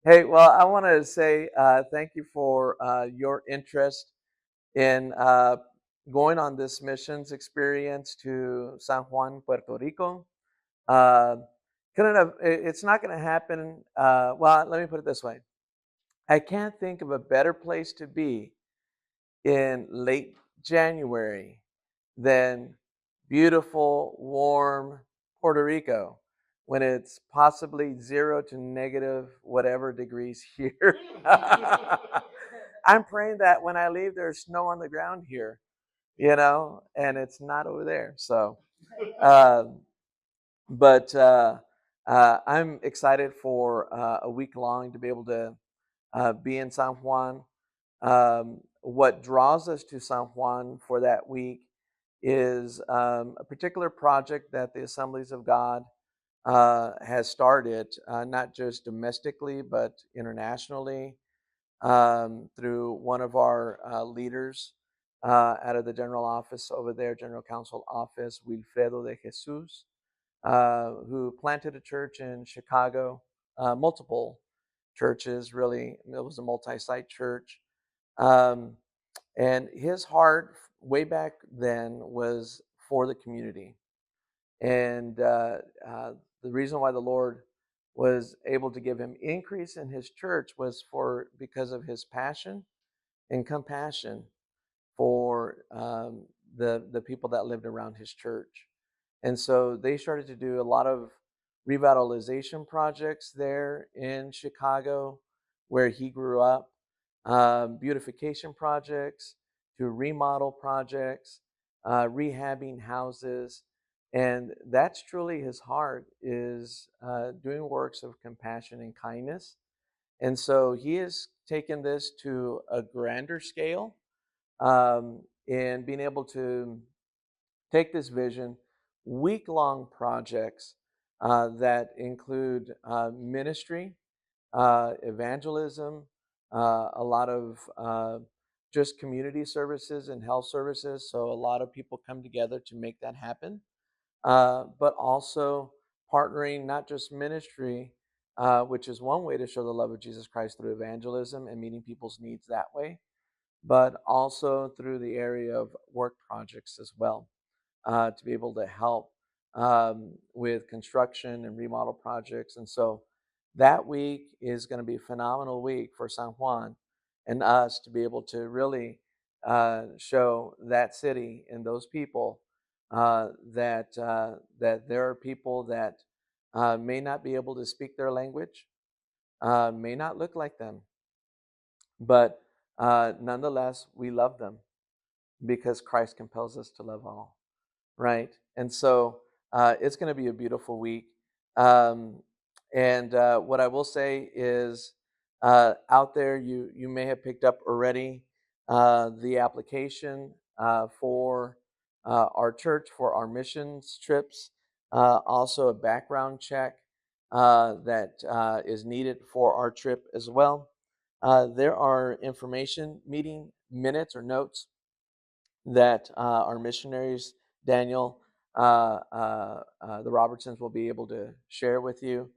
Hey, well, I want to say thank you for your interest in going on this missions experience to San Juan, Puerto Rico. Uh, it's not going to happen. Well, let me put it this way. I can't think of a better place to be in late January than beautiful, warm Puerto Rico when it's possibly 0 to negative whatever degrees here. I'm praying that when I leave, there's snow on the ground here, and it's not over there. So, um, but I'm excited for a week long to be able to be in San Juan. What draws us to San Juan for that week is a particular project that the Assemblies of God has started, not just domestically, but internationally, through one of our leaders out of the general office over there, General Counsel Office, Wilfredo de Jesus, who planted a church in Chicago, multiple churches, really. It was a multi site church. Um, and his heart, way back then, was for the community. And the reason why the Lord was able to give him increase in his church was because of his passion and compassion for the people that lived around his church. And so they started to do a lot of revitalization projects there in Chicago, where he grew up, beautification projects, to remodel projects, rehabbing houses. And that's truly his heart, is doing works of compassion and kindness. And so he has taken this to a grander scale, and being able to take this vision, week-long projects that include ministry, evangelism, a lot of just community services and health services. So a lot of people come together to make that happen, but also partnering, not just ministry, which is one way to show the love of Jesus Christ through evangelism and meeting people's needs that way, but also through the area of work projects as well, to be able to help with construction and remodel projects. And so that week is going to be a phenomenal week for San Juan and us to be able to really show that city and those people that there are people that may not be able to speak their language, may not look like them, but nonetheless, we love them because Christ compels us to love all, right? And so it's going to be a beautiful week. Um, and what I will say is, out there, you may have picked up already the application for our church for our missions trips. Also, a background check that is needed for our trip as well. There are information meeting minutes or notes that our missionaries, Daniel, the Robertsons, will be able to share with you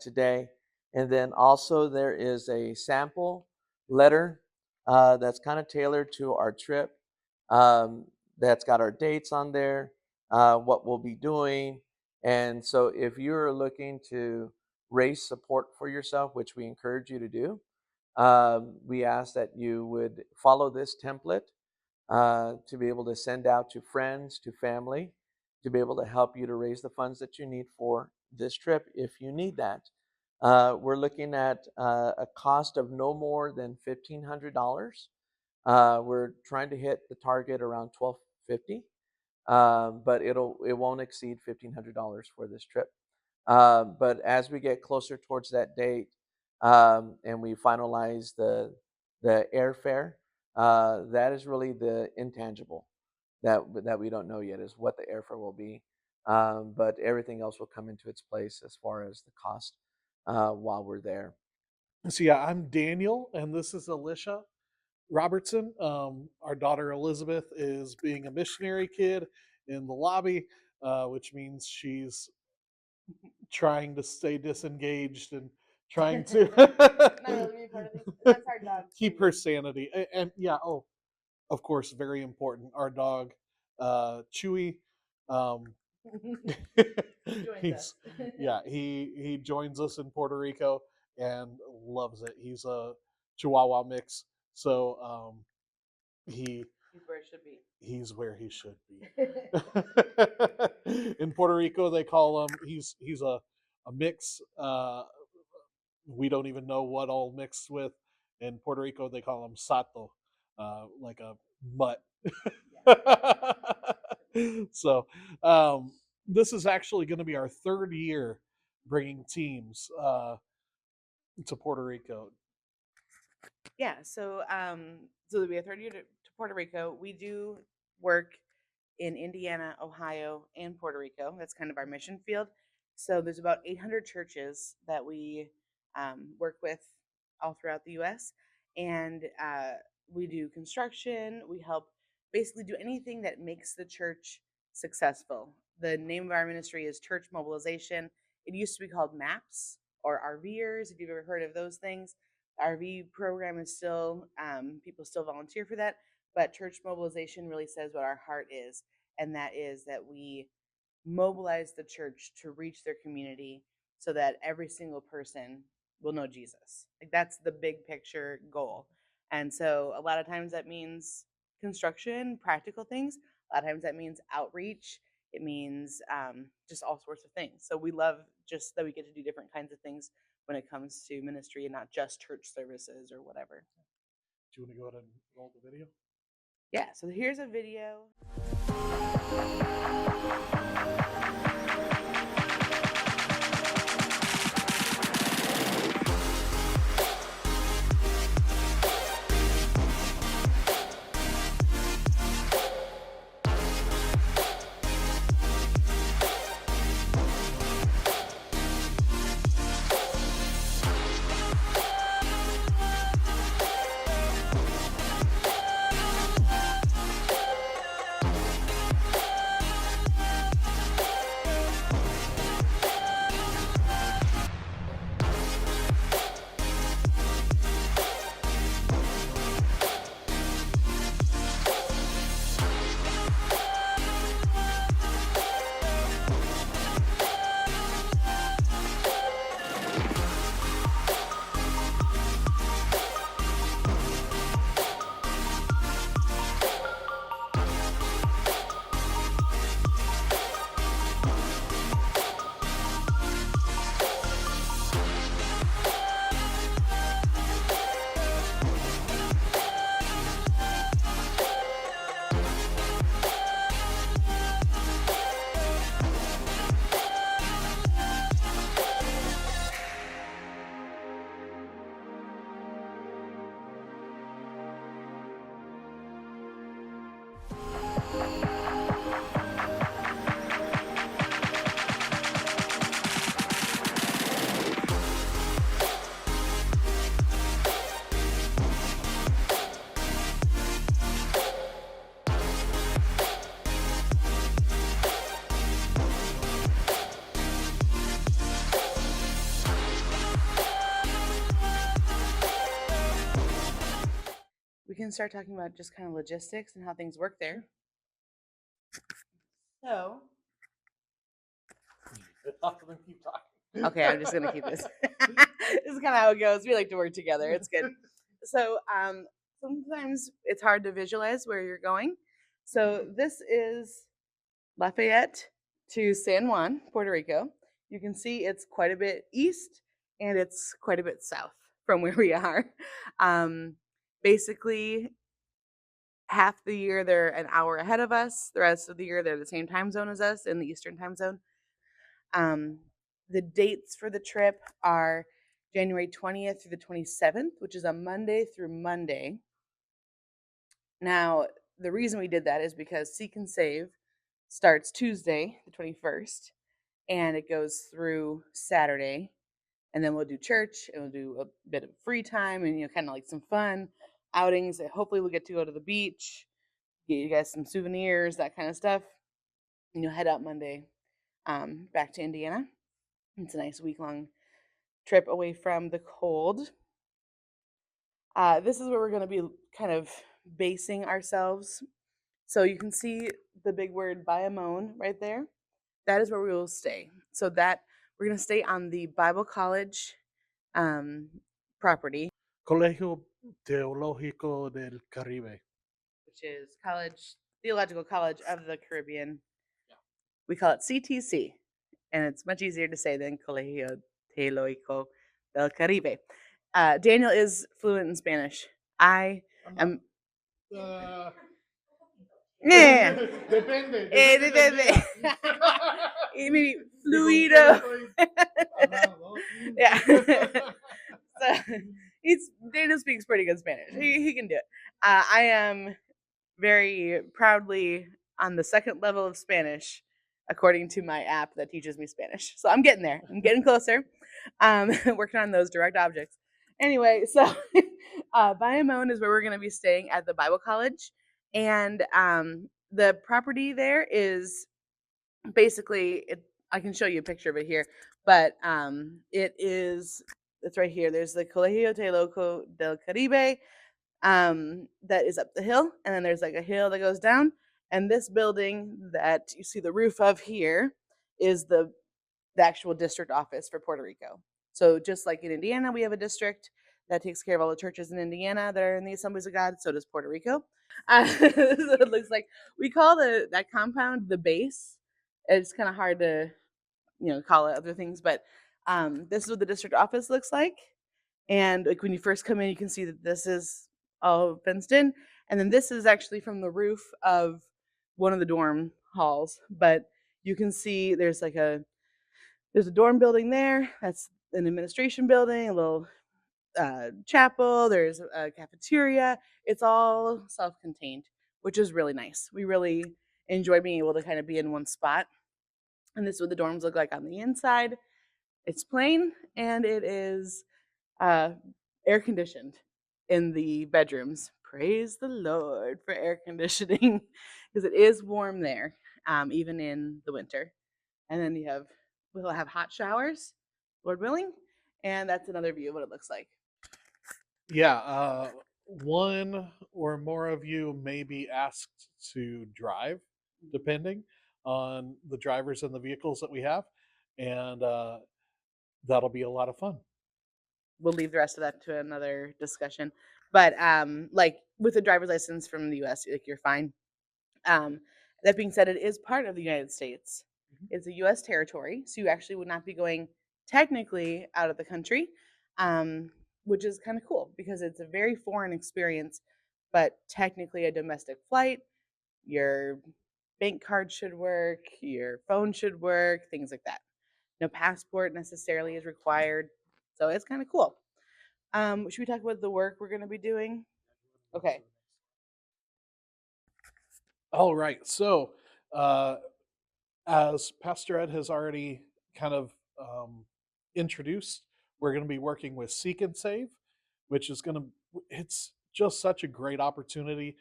today. And then also there is a sample letter that's kind of tailored to our trip, that's got our dates on there, what we'll be doing. And so if you're looking to raise support for yourself, which we encourage you to do, we ask that you would follow this template to be able to send out to friends, to family, to be able to help you to raise the funds that you need for this trip if you need that. We're looking at a cost of no more than $1,500. We're trying to hit the target around $1,250, but it won't exceed $1,500 for this trip. But as we get closer towards that date, and we finalize the airfare, that is really the intangible that we don't know yet, is what the airfare will be. But everything else will come into its place as far as the cost while we're there. So yeah, I'm Daniel, and this is Elisha Robertson. Our daughter Elizabeth is being a missionary kid in the lobby, which means she's trying to stay disengaged and trying to Not really being part of things. And that's our dog. keep her sanity. And yeah, oh, of course, very important. Our dog, Chewy. He's yeah, he joins us in Puerto Rico and loves it. He's a Chihuahua mix, so he He's where it should be. he's where he should be. In Puerto Rico, they call him he's a mix. We don't even know what all mixed with. In Puerto Rico, they call him sato, like a mutt. So this is actually going to be our third year bringing teams to Puerto Rico. Yeah, so it'll be a third year to Puerto Rico. We do work in Indiana, Ohio, and Puerto Rico. That's kind of our mission field. So there's about 800 churches that we work with all throughout the U.S. And we do construction. We help basically do anything that makes the church successful. The name of our ministry is Church Mobilization. It used to be called MAPS or RVers, if you've ever heard of those things. The RV program is still, people still volunteer for that, but Church Mobilization really says what our heart is, and that is that we mobilize the church to reach their community so that every single person will know Jesus. Like that's the big picture goal. And so a lot of times that means construction, practical things. A lot of times that means outreach. It means just all sorts of things. So we love just that we get to do different kinds of things when it comes to ministry and not just church services or whatever. Do you want to go ahead and roll the video? Yeah, so here's a video. We can start talking about just kind of logistics and how things work there. So, okay, I'm just gonna keep this. This is kind of how it goes. We like to work together. It's good. So, sometimes it's hard to visualize where you're going. So this is Lafayette to San Juan, Puerto Rico. You can see it's quite a bit east and it's quite a bit south from where we are. Basically, half the year they're an hour ahead of us. The rest of the year they're the same time zone as us in the Eastern time zone. The dates for the trip are January 20th through the 27th, which is a Monday through Monday. Now, the reason we did that is because Seek and Save starts Tuesday, the 21st, and it goes through Saturday. And then we'll do church and we'll do a bit of free time and, kind of like some fun outings. Hopefully we'll get to go to the beach, get you guys some souvenirs, that kind of stuff. And you'll head out Monday back to Indiana. It's a nice week-long trip away from the cold. This is where we're going to be kind of basing ourselves. So you can see the big word Bayamon right there. That is where we will stay. So that we're going to stay on the Bible College property, Colegio Teológico del Caribe. which is Theological College of the Caribbean. We call it CTC, and it's much easier to say than Colegio Teológico del Caribe. Daniel is fluent in Spanish. I am. Yeah. Depende. Depende. Maybe fluido. Yeah. So Daniel speaks pretty good Spanish. He can do it. I am very proudly on the second level of Spanish, according to my app that teaches me Spanish. So I'm getting there. I'm getting closer. Working on those direct objects. Anyway, so Bayamon is where we're going to be staying at the Bible College. And the property there is basically, I can show you a picture of it here, but it's right here. There's the Colegio Teológico del Caribe, that is up the hill, and then there's like a hill that goes down, and this building that you see the roof of here is the actual district office for Puerto Rico. So just like in Indiana, we have a district that takes care of all the churches in Indiana that are in the Assemblies of God. So does Puerto Rico. So it looks like we call that compound the base. It's kind of hard to call it other things, but this is what the district office looks like. And like when you first come in, you can see that this is all fenced in, and then this is actually from the roof of one of the dorm halls. But you can see there's a dorm building there. That's an administration building, a little chapel. There's a cafeteria. It's all self-contained, which is really nice. We really enjoy being able to kind of be in one spot. And this is what the dorms look like on the inside. It's plain, and it is air conditioned in the bedrooms. Praise the Lord for air conditioning, because it is warm there, even in the winter. And then we'll have hot showers, Lord willing, and that's another view of what it looks like. Yeah, one or more of you may be asked to drive, depending on the drivers and the vehicles that we have, and that'll be a lot of fun. We'll leave the rest of that to another discussion. But like with a driver's license from the US, like you're fine. That being said, it is part of the United States. It's a US territory, so you actually would not be going technically out of the country, which is kind of cool because it's a very foreign experience, but technically a domestic flight. Your bank card should work, your phone should work, things like that. No passport necessarily is required, so it's kind of cool. Should we talk about the work we're going to be doing? Okay. All right. So, as Pastor Ed has already kind of introduced, we're going to be working with Seek and Save, which is it's just such a great opportunity.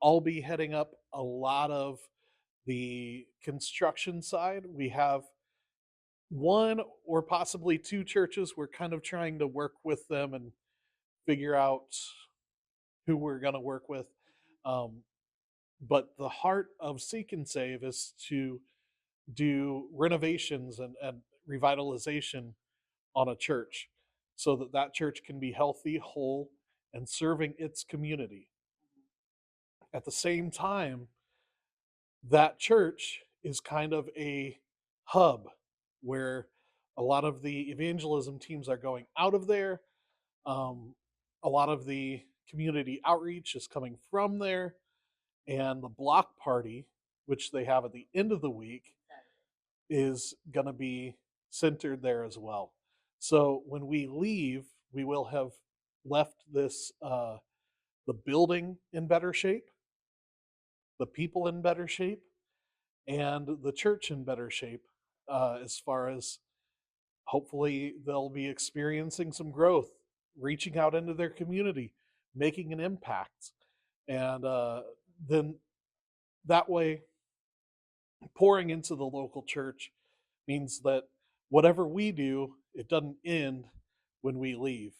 I'll be heading up a lot of the construction side. We have one or possibly two churches. We're kind of trying to work with them and figure out who we're going to work with. But the heart of Seek and Save is to do renovations and revitalization on a church so that that church can be healthy, whole, and serving its community. At the same time, that church is kind of a hub where a lot of the evangelism teams are going out of there. A lot of the community outreach is coming from there. And the block party, which they have at the end of the week, is going to be centered there as well. So when we leave, we will have left the building in better shape, the people in better shape, and the church in better shape, as far as hopefully they'll be experiencing some growth, reaching out into their community, making an impact. And then that way, pouring into the local church means that whatever we do it doesn't end when we leave.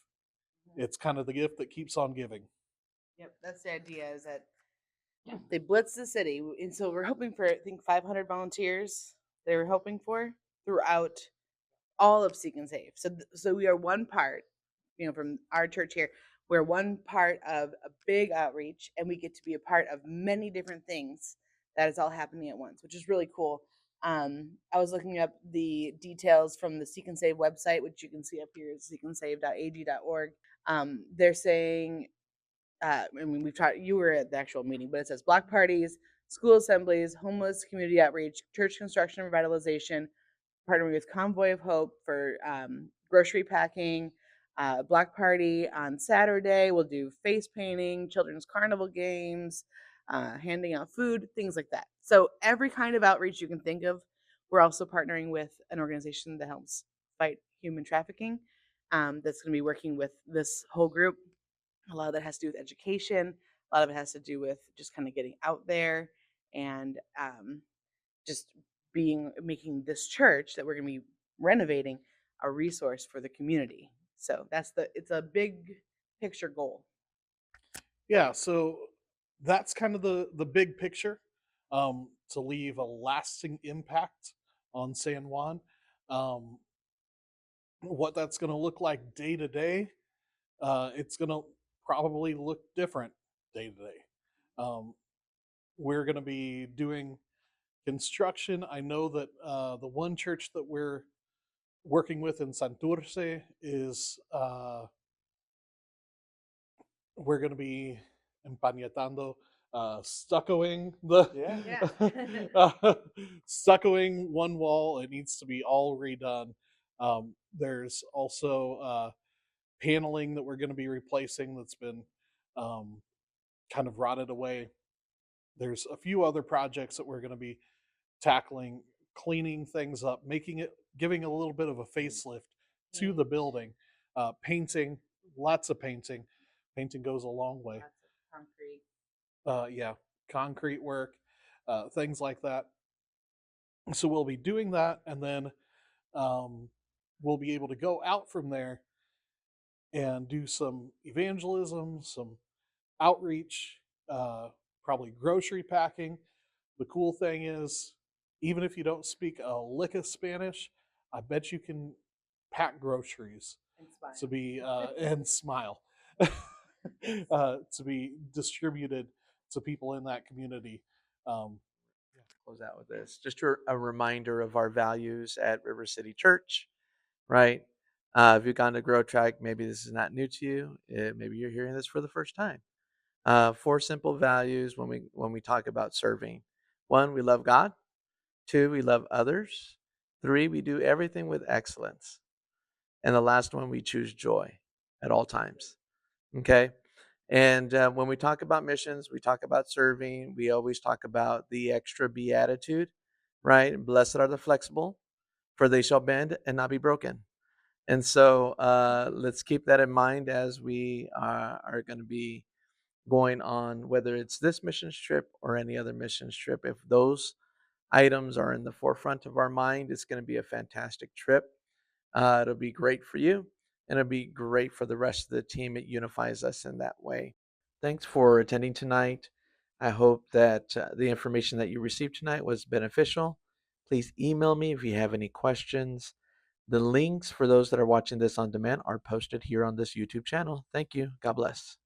It's kind of the gift that keeps on giving. Yep, that's the idea. Is that they blitz the city, and so we're hoping for, I think, 500 volunteers. They were hoping for throughout all of Seek and Save. So we are one part, from our church here. We're one part of a big outreach, and we get to be a part of many different things that is all happening at once, which is really cool. I was looking up the details from the Seek and Save website, which you can see up here at seekandsave.ag.org. They're saying, we've tried. You were at the actual meeting, but it says block parties, school assemblies, homeless community outreach, church construction and revitalization, partnering with Convoy of Hope for grocery packing, block party on Saturday. We'll do face painting, children's carnival games, handing out food, things like that. So every kind of outreach you can think of. We're also partnering with an organization that helps fight human trafficking. That's going to be working with this whole group. A lot of that has to do with education. A lot of it has to do with just kind of getting out there and just making this church that we're going to be renovating a resource for the community. So it's a big picture goal. Yeah, so that's kind of the big picture, to leave a lasting impact on San Juan. What that's going to look like day to day, it's going to probably look different day to day. We're going to be doing construction. I know that the one church that we're working with in Santurce is we're going to be empañetando, stuccoing stuccoing one wall. It needs to be all redone. There's also paneling that we're going to be replacing that's been kind of rotted away. There's a few other projects that we're going to be tackling, cleaning things up, giving a little bit of a facelift to the building, painting, lots of painting. Painting goes a long way. Lots of concrete. Yeah, concrete work, things like that. So we'll be doing that, and then we'll be able to go out from there and do some evangelism, some outreach, probably grocery packing. The cool thing is, even if you don't speak a lick of Spanish, I bet you can pack groceries to be and smile to be distributed to people in that community. Close out with this. Just a reminder of our values at River City Church, right? If you've gone to Grow Track, maybe this is not new to you. Maybe you're hearing this for the first time. 4 simple values when we talk about serving. 1, we love God. 2, we love others. 3, we do everything with excellence. And the last one, we choose joy at all times. Okay? And when we talk about missions, we talk about serving. We always talk about the extra beatitude, right? Blessed are the flexible, for they shall bend and not be broken. And so let's keep that in mind as we are going to be going on, whether it's this missions trip or any other missions trip. If those items are in the forefront of our mind, it's going to be a fantastic trip. It'll be great for you, and it'll be great for the rest of the team. It unifies us in that way. Thanks for attending tonight. I hope that the information that you received tonight was beneficial. Please email me if you have any questions. The links for those that are watching this on demand are posted here on this YouTube channel. Thank you. God bless.